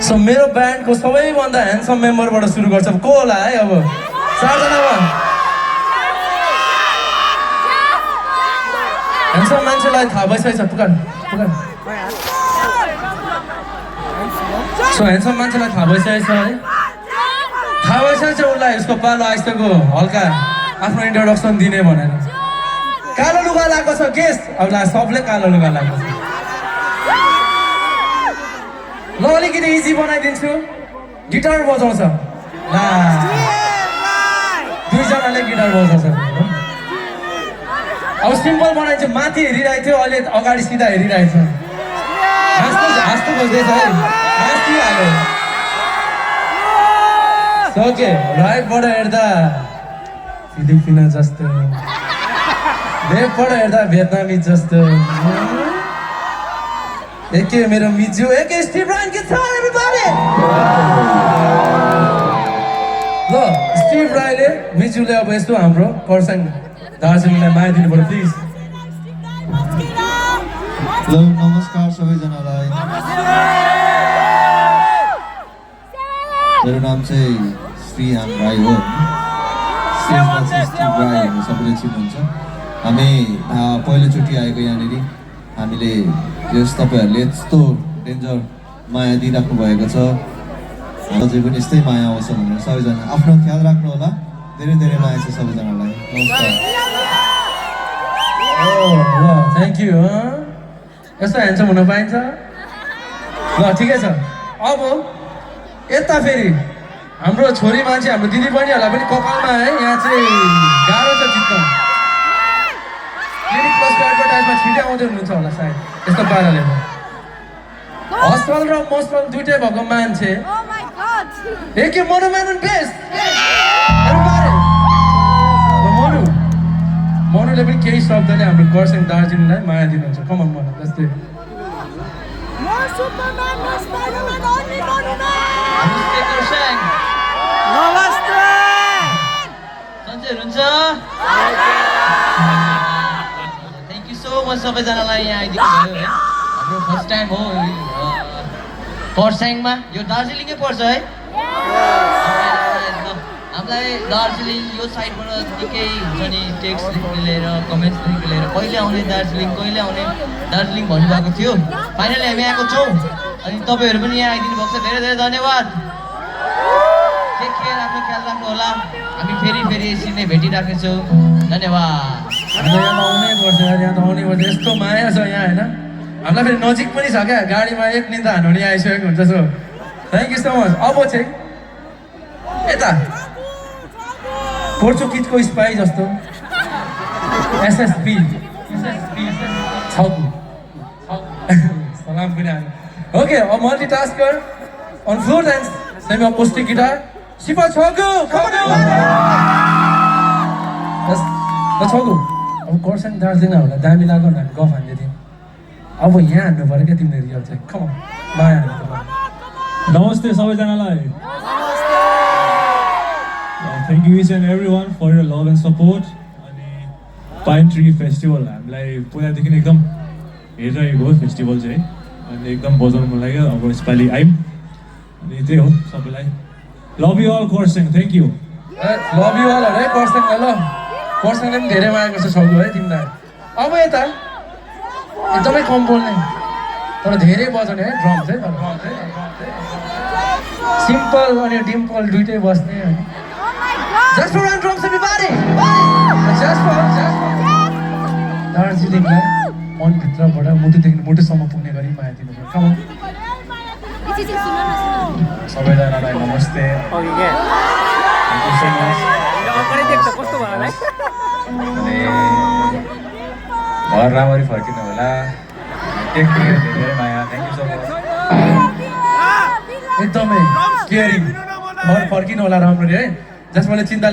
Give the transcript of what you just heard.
So मेरो ब्यान्डको सबैभन्दा handsome मेम्बरबाट सुरु गर्छ को होला है अब 4 जनामा ह्यान्डसम मान्छेलाई थाहा भइसकेछ पुकार सो ह्यान्डसम मान्छेलाई थाहा भइसकेछ है थाहा भइसकेछ उसलाई उसको पालो आइसक्यो हल्का आफ्नो इन्ट्रोडक्सन दिने भनेर कालो लुगा लगाएको छ गेस्ट अब सबले कालो लुगा लगाएको छ ल अलिकति इजी बनाइदिन्छु गिटार बजाउँछ दुईजनाले गिटार बजाउँछ अब सिम्पल बनाइन्छ माथि हेरिरहेको थियो अहिले अगाडि सिधा हेरिरहेछ हाँस्नु खोज्दैछ है हाँसिहाल्यो सके राइटबाट हेर्दा फिलिपिना जस्तो लेफ्टबाट हेर्दा भियतनामी जस्तो एके मेरो मिजु एके स्टिभ रायन के छ एभ्रीबडी ल स्टिभ रायले मिजुले अब यस्तो हाम्रो खरसाङ दार्जिलिङलाई माया दिनुपर्छ प्लिज हेलो नमस्कार सबैजनालाई मेरो नाम चाहिँ श्रीहान राई हो स्टेजमा चाहिँ स्टिभ राई भन्ने सबैले चिन्नुहुन्छ हामी पहिलोचोटि आएको यहाँनिर हामीले यस तपाईँहरूले यस्तो डेन्जर माया दिइराख्नु भएको छ अझै पनि यस्तै माया आउँछ भनेर सबैजना आफ्नो ख्याल राख्नु होला धेरै धेरै माया छ सबैजनालाई नमस्कार ल थ्याङ्क यू यस्तो ह्यान्डसम हुन पाइन्छ ल ठिकै छ अब यता फेरि हाम्रो छोरी मान्छे हाम्रो दिदी बहिनीहरूलाई पनि कपालमा है यहाँ चाहिँ गाह्रो छ जित्न क्लिनिक प्लसको एडभर्टाइजमा छिटै आउँदै हुनुहुन्छ होला सायद यस्तो पाराले हस्पल र मस्पल दुइटै भएको मान्छे एके मोनुमेन्ट बेस्ट मनुले पनि केही शब्दले हाम्रो खरसाङ दार्जिलिङलाई माया दिनुहुन्छ कमन मनु जस्तै थ्याङ्क यू सो मच सबैजनालाई यहाँ आइदिनु भयो है हाम्रो फर्स्ट टाइम हो खरसाङमा यो दार्जिलिङै पर्छ है हामीलाई दार्जिलिङ यो साइडबाट निकै हुन्छ नि टेक्स्टदेखि लिएर कमेन्ट्सदेखि लिएर कहिले आउने दार्जिलिङ भन्नुभएको थियो फाइनली हामी आएको छौँ अनि तपाईँहरू पनि यहाँ आइदिनु भएको छ धेरै धेरै धन्यवाद टेक केयर आफ्नो ख्याल राख्नु होला हामी फेरि यसरी नै भेटिराख्नेछौँ धन्यवाद यहाँ त आउनै पर्छ यहाँ त आउनै पर्छ यस्तो माया छ यहाँ होइन हामीलाई फेरि नजिक पनि छ क्या गाडीमा एक निन्दा हान्नु नि आइसकेको हुन्छ so thank you so much अब चाहिँ यता पोर्चुगिजको स्पाई जस्तो एसएसपी सलाम पनि आयो ओके अब multitasker on floor dance semi acoustic guitar Shiva छगु छगु अब खरसाङ दार्जिलिङ होला दामी लाग्यो भने गफ हान्दै थियौँ अब यहाँ हान्नु पऱ्यो क्या तिमीले रियल चाहिँ कम माया हान्नु पऱ्यो नमस्ते सबैजनालाई thank you each and every one for your love and support अनि पाइन ट्री फेस्टिभल हामीलाई पहिलादेखि एकदम हेरिरहेको हो फेस्टिभल चाहिँ अनि एकदम बजाउनु मन लाग्यो अब यसपालि आयौँ अनि त्यही हो सबैलाई love you all Kurseong thank you love you all है खरसाङलाई ल खरसाङले पनि धेरै माया गर्छ छगु है तिमीलाई अब यता एकदमै कम बोल्ने तर धेरै बजाउने है ड्रम चाहिँ सिम्पल अनि डिम्पल दुइटै बस्ने Just for round drums everybody! Just for दार्जिलिङलाई मनभित्रबाट मुटुदेखि मुटुसम्म पुग्ने गरी माया दिनुपर्छ कम सबैजनालाई नमस्ते अनि घर राम्ररी फर्किनु होला धेरै माया थ्याङ्क यू सो मच एकदमै केयरिङ घर फर्किनु होला राम्ररी है जसमा चिन्ता